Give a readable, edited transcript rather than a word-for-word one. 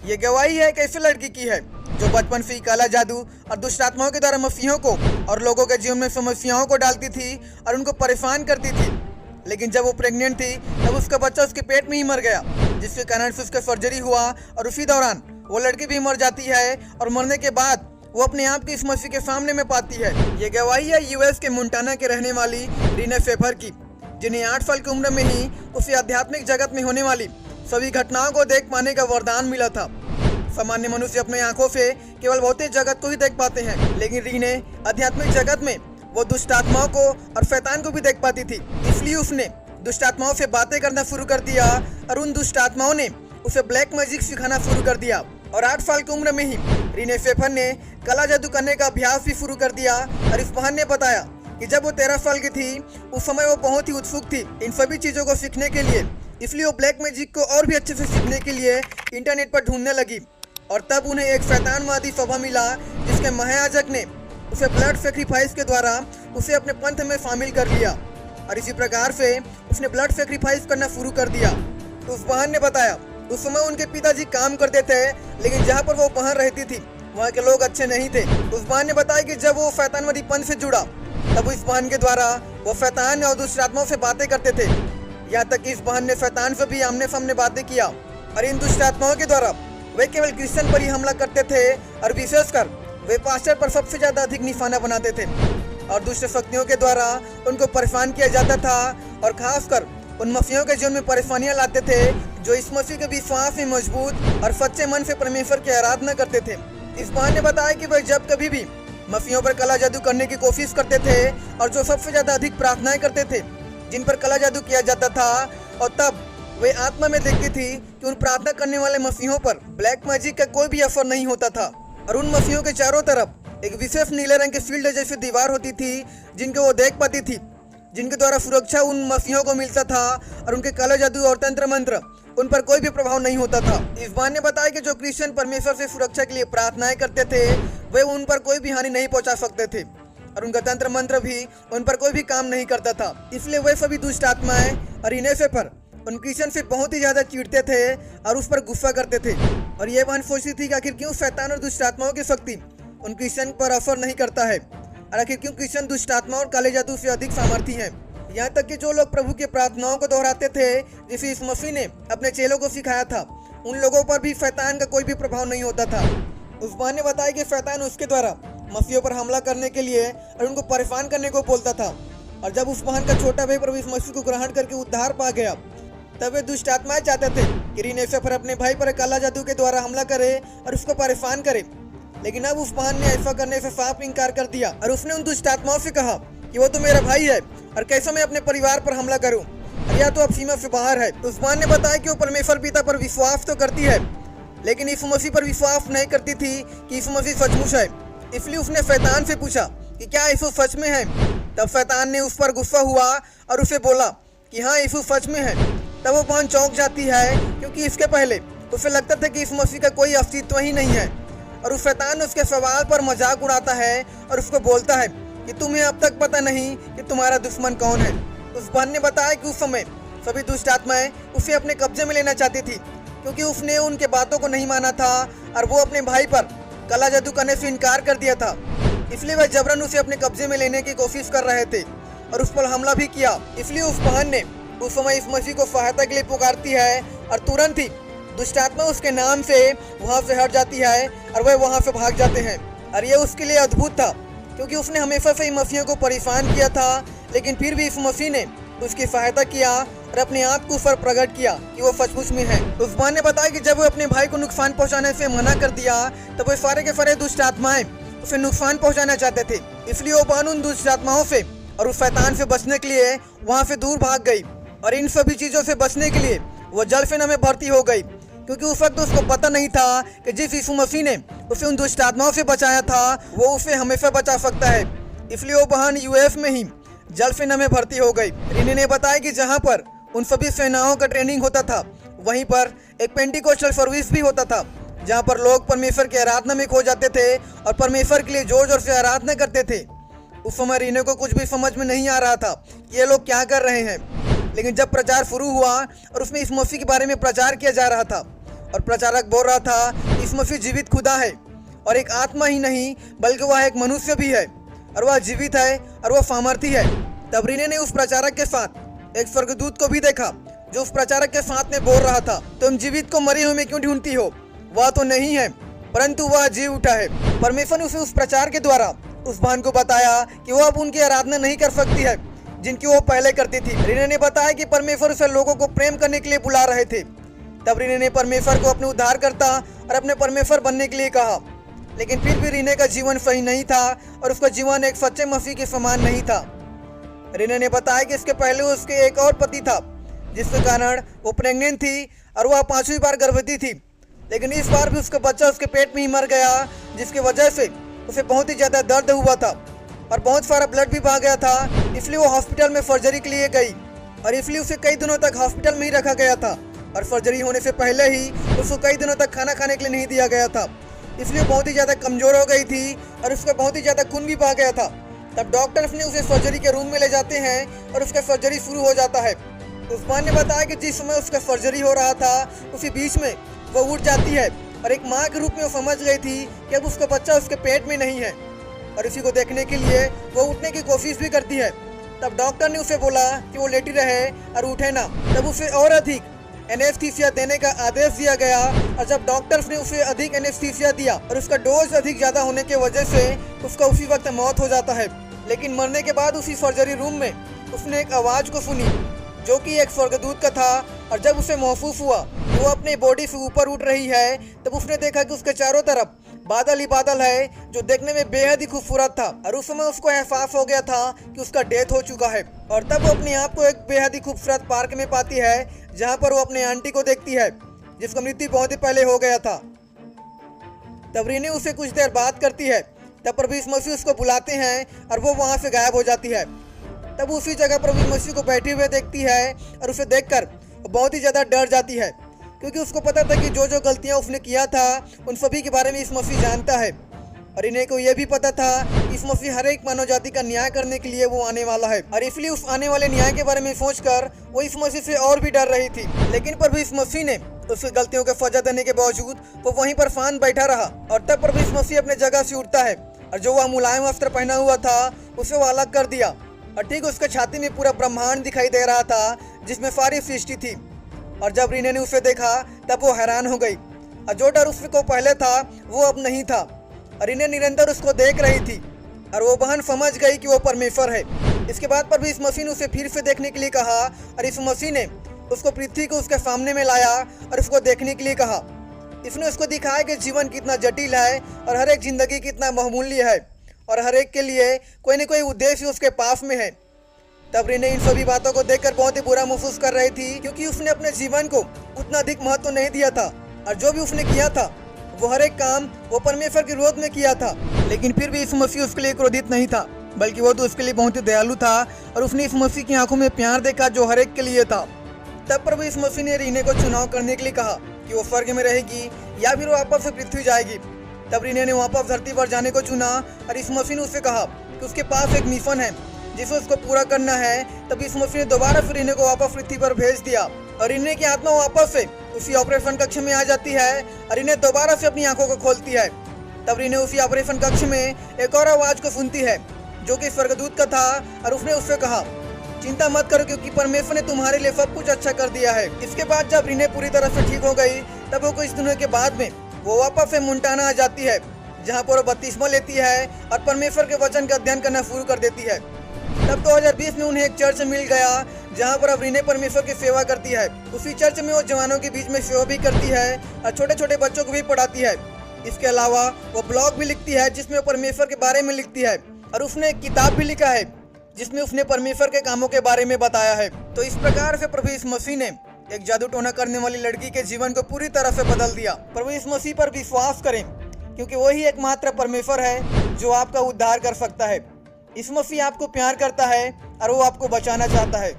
ये गवाही है एक ऐसी लड़की की है जो बचपन से ही काला जादू और दुष्ट आत्माओं के द्वारा मसीहों को और लोगों के जीवन में समस्याओं को डालती थी और उनको परेशान करती थी। लेकिन जब वो प्रेग्नेंट थी तब उसका बच्चा उसके पेट में ही मर गया, जिसके कारण से उसका सर्जरी हुआ और उसी दौरान वो लड़की भी मर जाती है और मरने के बाद वो अपने आप को इस मसीह के सामने में पाती है। ये गवाही है यूएस के मोंटाना के रहने वाली रीने फेफर की, जिन्हें 8 साल की उम्र में ही उसे आध्यात्मिक जगत में होने वाली सभी घटनाओं को देख पाने का वरदान मिला था। सामान्य मनुष्य अपने आंखों से केवल भौतिक जगत को ही देख पाते हैं, लेकिन रीने आध्यात्मिक जगत में वो दुष्ट आत्माओं को और शैतान को भी देख पाती थी। इसलिए उसने दुष्ट आत्माओं से बातें करना शुरू कर दिया और उन दुष्ट आत्माओं ने उसे ब्लैक मैजिक सिखाना शुरू कर दिया। और 8 साल की उम्र में ही रीने फेफर ने कला जादू करने का अभ्यास भी शुरू कर दिया। और इस बहन ने बताया कि जब वो 13 साल की थी उस समय वो बहुत ही उत्सुक थी इन सभी चीज़ों को सीखने के लिए। इसलिए वो ब्लैक मैजिक को और भी अच्छे से सीखने के लिए इंटरनेट पर ढूंढने लगी। और तब उन्हें एक शैतानवादी सभा मिला जिसके महायाजक ने उसे ब्लड सेक्रीफाइस के द्वारा उसे अपने पंथ में शामिल कर लिया। और इसी प्रकार से उसने ब्लड सेक्रीफाइस करना शुरू कर दिया। तो उस बहन ने बताया उस समय उनके पिताजी काम करते थे, लेकिन जहाँ पर वो बहन रहती थी वहाँ के लोग अच्छे नहीं थे। उस बहन ने बताया कि जब वो शैतानवादी पंथ से जुड़ा तब इस बहन के द्वारा वो शैतान और दुष्ट आत्माओं से बातें करते थे। यहाँ तक कि इस बहन ने शैतान से भी आमने सामने बातें किया। और इन दुष्ट आत्माओं के द्वारा वे केवल क्रिश्चियन पर ही हमला करते थे और विशेषकर वे पास्टर पर सबसे ज्यादा अधिक निशाना बनाते थे। और दुष्ट शक्तियों के द्वारा उनको परेशान किया जाता था और खासकर उन मसीहों के जीवन में परेशानियां लाते थे जो इस मसीह के विश्वास में मजबूत और सच्चे मन से परमेश्वर की आराधना करते थे। इस बहन ने बताया कि वे जब कभी भी मसीहों पर कला जादू करने की कोशिश करते थे और जो सबसे ज्यादा अधिक प्रार्थनाएं करते थे जिन पर कला जादू किया जाता था, और तब वे आत्मा में देखती थी कि उन प्रार्थना करने वाले मसीहों पर ब्लैक मैजिक का कोई भी असर नहीं होता था। और उन मसीहों के चारों तरफ एक विशेष नीले रंग के फील्ड जैसी दीवार होती थी जिनको वो देख पाती थी, जिनके द्वारा सुरक्षा उन मसीहों को मिलता था और उनके काला जादू और तंत्र मंत्र उन पर कोई भी प्रभाव नहीं होता था। इस बहन ने बताया कि जो क्रिश्चियन परमेश्वर से सुरक्षा के लिए प्रार्थनाएं करते थे वे उन पर कोई भी हानि नहीं पहुंचा सकते थे और उनका तंत्र मंत्र भी उन पर कोई भी काम नहीं करता था। इसलिए वे सभी दुष्ट आत्माएं और रीने फेफर उन क्रिश्चियन से बहुत ही ज्यादा चिढ़ते थे और उस पर गुस्सा करते थे। और ये बहन सोचती थी कि आखिर क्यों शैतान और दुष्ट आत्माओं की शक्ति उन क्रिश्चियन पर असर नहीं करता है और आखिर क्यों क्रिश्चियन दुष्ट आत्मा और काले जादू से अधिक सामर्थ्य हैं। यहाँ तक कि जो लोग प्रभु की प्रार्थनाओं को दोहराते थे जिसे इस मसीह ने अपने चेलों को सिखाया था, उन लोगों पर भी शैतान का कोई भी प्रभाव नहीं होता था। उस बहन ने बताया कि शैतान उसके द्वारा मसीहों पर हमला करने के लिए और उनको परेशान करने को बोलता था। और जब उस बहन का छोटा भाई प्रभु इस मसीह को ग्रहण करके उद्धार पा गया तब वे दुष्ट आत्माएं चाहते थे कि रीने फेफर अपने भाई पर काला जादू के द्वारा हमला करे और उसको परेशान करे। लेकिन अब उस बहन ने ऐसा करने से साफ इनकार कर दिया और उसने उन दुष्ट आत्माओं से कहा कि वो तो मेरा भाई है और कैसे मैं अपने परिवार पर हमला करूं, और या तो अब सीमा से बाहर है। उस बहन ने बताया कि वो परमेश्वर पिता पर विश्वास तो करती है लेकिन यीशु मसीह पर विश्वास नहीं करती थी कि यीशु मसीह सचमुच है। इसलिए उसने शैतान से पूछा कि क्या यीशु सच में है। तब शैतान ने उस पर गुस्सा हुआ और उसे बोला कि हाँ यीशु सच में है। तब वो बहन चौंक जाती है क्योंकि इसके पहले उसे लगता था कि यीशु मसीह का कोई अस्तित्व ही नहीं है। और उस शैतान उसके सवाल पर मजाक उड़ाता है और उसको बोलता है कि तुम्हें अब तक पता नहीं कि तुम्हारा दुश्मन कौन है। उस बहन ने बताया कि उस समय सभी दुष्ट आत्माएं उसे अपने कब्जे में लेना चाहती थी क्योंकि उसने उनके बातों को नहीं माना था और वो अपने भाई पर कला जादू करने से इनकार कर दिया था। इसलिए वह जबरन उसे अपने कब्जे में लेने की कोशिश कर रहे थे और उस पर हमला भी किया। इसलिए उस बहन ने उस समय इस मसीह को सहायता के लिए पुकारती है और तुरंत ही दुष्ट आत्मा उसके नाम से वहाँ से हट जाती है और वह वहाँ से भाग जाते हैं। और ये उसके लिए अद्भुत था क्योंकि उसने हमेशा से मसीह को परेशान किया था, लेकिन फिर भी इस मसीह ने उसकी सहायता किया और अपने आप को उस पर प्रकट किया कि वो सचमुच में है। उस बहन ने बताया कि जब वो अपने भाई को नुकसान पहुंचाने से मना कर दिया तब वो सारे के सारे दुष्ट आत्माएं उसे नुकसान पहुंचाना चाहते थे। इसलिए वो बहन उन दुष्ट आत्माओं से और उस शैतान से बचने के लिए वहाँ से दूर भाग गई और इन सभी चीजों से बचने के लिए वो जलसेना में भर्ती हो गई क्योंकि उस वक्त उसको पता नहीं था कि जिस यीशु मसीह ने उसे उन दुष्ट आत्माओं से बचाया था वो उसे हमेशा बचा सकता है। इसलिए वो बहन यूएस में ही जल सेना में भर्ती हो गई। रीने ने बताया कि जहाँ पर उन सभी सेनाओं का ट्रेनिंग होता था वहीं पर एक पेंटिकोस्टल सर्विस भी होता था जहाँ पर लोग परमेश्वर की आराधना में खो जाते थे और परमेश्वर के लिए जोर जोर से आराधना करते थे। उस समय रीने को कुछ भी समझ में नहीं आ रहा था कि ये लोग क्या कर रहे हैं, लेकिन जब प्रचार शुरू हुआ और उसमें इस मसीह के बारे में प्रचार किया जा रहा था और प्रचारक बोल रहा था कि यीशु मसीह जीवित खुदा है और एक आत्मा ही नहीं बल्कि वह एक मनुष्य भी है और वह जीवित है और वह सामर्थी है। तब रीने ने उस प्रचारक के साथ एक स्वर्गदूत को भी देखा जो उस प्रचारक के साथ में बोल रहा था, तुम जीवित को मरे हुए में क्यों ढूंढती हो? वह तो नहीं है परंतु वह जी उठा है। परमेश्वर ने उसे उस प्रचार के द्वारा उस बहन को बताया कि वह अब उनकी आराधना नहीं कर सकती है जिनकी वो पहले करती थी। रीने ने बताया कि परमेश्वर उसे लोगों को प्रेम करने के लिए बुला रहे थे। तब रीने ने परमेश्वर को अपने उद्धारकर्ता और अपने परमेश्वर बनने के लिए कहा, लेकिन फिर भी रीने का जीवन सही नहीं था और उसका जीवन एक सच्चे मसीह के समान नहीं था। रीने ने बताया कि इसके पहले उसके एक और पति था जिसके कारण वो प्रेग्नेंट थी और वह 5वीं बार गर्भवती थी, लेकिन इस बार भी उसका बच्चा उसके पेट में ही मर गया, जिसकी वजह से उसे बहुत ही ज़्यादा दर्द हुआ था और बहुत सारा ब्लड भी बह गया था। इसलिए वो हॉस्पिटल में सर्जरी के लिए गई और इसलिए उसे कई दिनों तक हॉस्पिटल में ही रखा गया था और सर्जरी होने से पहले ही उसको कई दिनों तक खाना खाने के लिए नहीं दिया गया था, इसलिए बहुत ही ज़्यादा कमज़ोर हो गई थी और उसका बहुत ही ज़्यादा खून भी बह गया था। तब डॉक्टर्स ने उसे सर्जरी के रूम में ले जाते हैं और उसका सर्जरी शुरू हो जाता है। उस माँ ने बताया कि जिस समय उसका सर्जरी हो रहा था उसी बीच में वो उठ जाती है और एक माँ के रूप में वो समझ गई थी कि अब उसका बच्चा उसके पेट में नहीं है और इसी को देखने के लिए वो उठने की कोशिश भी करती है। तब डॉक्टर ने उसे बोला कि वो लेटी रहे और उठे ना। तब उसे और अधिक एनेस्थीसिया देने का आदेश दिया गया और जब डॉक्टर्स ने उसे अधिक एनेस्थीसिया दिया और उसका डोज अधिक ज़्यादा होने की वजह से उसका उसी वक्त मौत हो जाता है। लेकिन मरने के बाद उसी सर्जरी रूम में उसने एक आवाज़ को सुनी जो कि एक स्वर्गदूत का था और जब उसे महसूस हुआ कि वो अपने बॉडी से ऊपर उठ रही है तब उसने देखा कि उसके चारों तरफ बादल ही बादल है जो देखने में बेहद ही खूबसूरत था और उस समय उसको एहसास हो गया था कि उसका डेथ हो चुका है। और तब वो अपने आप को एक बेहद ही खूबसूरत पार्क में पाती है जहाँ पर वो अपने आंटी को देखती है जिसका मृत्यु बहुत ही पहले हो गया था। तब रीने उसे कुछ देर बात करती है, तब प्रभु यीशु मसीह उसको बुलाते हैं और वो वहाँ से गायब हो जाती है। तब उसी जगह प्रभु यीशु मसीह को बैठे हुए देखती है और उसे देखकर बहुत ही ज़्यादा डर जाती है क्योंकि उसको पता था कि जो जो गलतियाँ उसने किया था उन सभी के बारे में यीशु मसीह जानता है और इन्हें को यह भी पता था कि यीशु मसीह हर एक मानव जाति का न्याय करने के लिए वो आने वाला है और इसलिए उस आने वाले न्याय के बारे में सोचकर वो यीशु मसीह से और भी डर रही थी। लेकिन प्रभु यीशु मसीह ने उसकी गलतियों को सजा देने के बावजूद वो वहीं पर शांत बैठा रहा और तब प्रभु यीशु मसीह अपने जगह से उठता है और जो वह मुलायम वस्त्र पहना हुआ था उसे वो अलग कर दिया और ठीक उसके छाती में पूरा ब्रह्मांड दिखाई दे रहा था जिसमें सारी सृष्टि थी। और जब रीने ने उसे देखा तब वो हैरान हो गई और जो डर उसको पहले था वो अब नहीं था और रीने निरंतर उसको देख रही थी और वो बहन समझ गई कि वो परमेश्वर है। इसके बाद पर भी इस मसीह ने उसे फिर से देखने के लिए कहा और इस मसीह ने उसको पृथ्वी को उसके सामने में लाया और उसको देखने के लिए कहा। इसने उसको दिखाया कि जीवन कितना जटिल है और हर एक जिंदगी कितना बहुमूल्य है और हर एक के लिए कोई न कोई उद्देश्य उसके पास में है। तब रीने इन सभी बातों को देखकर बहुत ही बुरा महसूस कर रही थी क्योंकि उसने अपने जीवन को उतना अधिक महत्व नहीं दिया था और जो भी उसने किया था वो हर एक काम वो परमेश्वर के विरोध में किया था। लेकिन फिर भी यीशु मसीह उसके लिए क्रोधित नहीं था बल्कि वो तो उसके लिए बहुत ही दयालु था और उसने यीशु मसीह की आंखों में प्यार देखा जो हर एक के लिए था। तब प्रभु यीशु मसीह ने रीने को चुनाव करने के लिए कहा कि वो स्वर्ग में रहेगी या फिर वो वापस से पृथ्वी जाएगी। तब रीने ने वापस धरती पर जाने को चुना और यीशु मसीह ने उससे कहा कि उसके पास एक मिशन है जिसे उसको पूरा करना है। तब यीशु मसीह ने दोबारा फिर रीने को वापस पृथ्वी पर भेज दिया और रीने की आत्मा वापस से उसी ऑपरेशन कक्ष में आ जाती है और रीने दोबारा से अपनी आंखों को खोलती है। तब रीने उसी ऑपरेशन कक्ष में एक और आवाज़ को सुनती है जो कि स्वर्गदूत का था और उसने उससे कहा, चिंता मत करो क्योंकि परमेश्वर ने तुम्हारे लिए सब कुछ अच्छा कर दिया है। इसके बाद जब रीने पूरी तरह से ठीक हो गई तब वो कुछ दिनों के बाद में वो वापस से मोंटाना आ जाती है जहाँ पर वो बपतिस्मा लेती है और परमेश्वर के वचन का अध्ययन करना शुरू कर देती है। तब 2020 में उन्हें एक चर्च मिल गया जहाँ पर अब रीने परमेश्वर की सेवा करती है। उसी चर्च में वो जवानों के बीच में सेवा भी करती है और छोटे छोटे बच्चों को भी पढ़ाती है। इसके अलावा वो ब्लॉग भी लिखती है जिसमें वो परमेश्वर के बारे में लिखती है और उसने एक किताब भी लिखा है जिसमें उसने परमेश्वर के कामों के बारे में बताया है। तो इस प्रकार से प्रभु यीशु मसीह ने एक जादू टोना करने वाली लड़की के जीवन को पूरी तरह से बदल दिया। प्रभु यीशु मसीह पर विश्वास करें क्योंकि वही एकमात्र परमेश्वर है जो आपका उद्धार कर सकता है। यीशु मसीह आपको प्यार करता है और वो आपको बचाना चाहता है।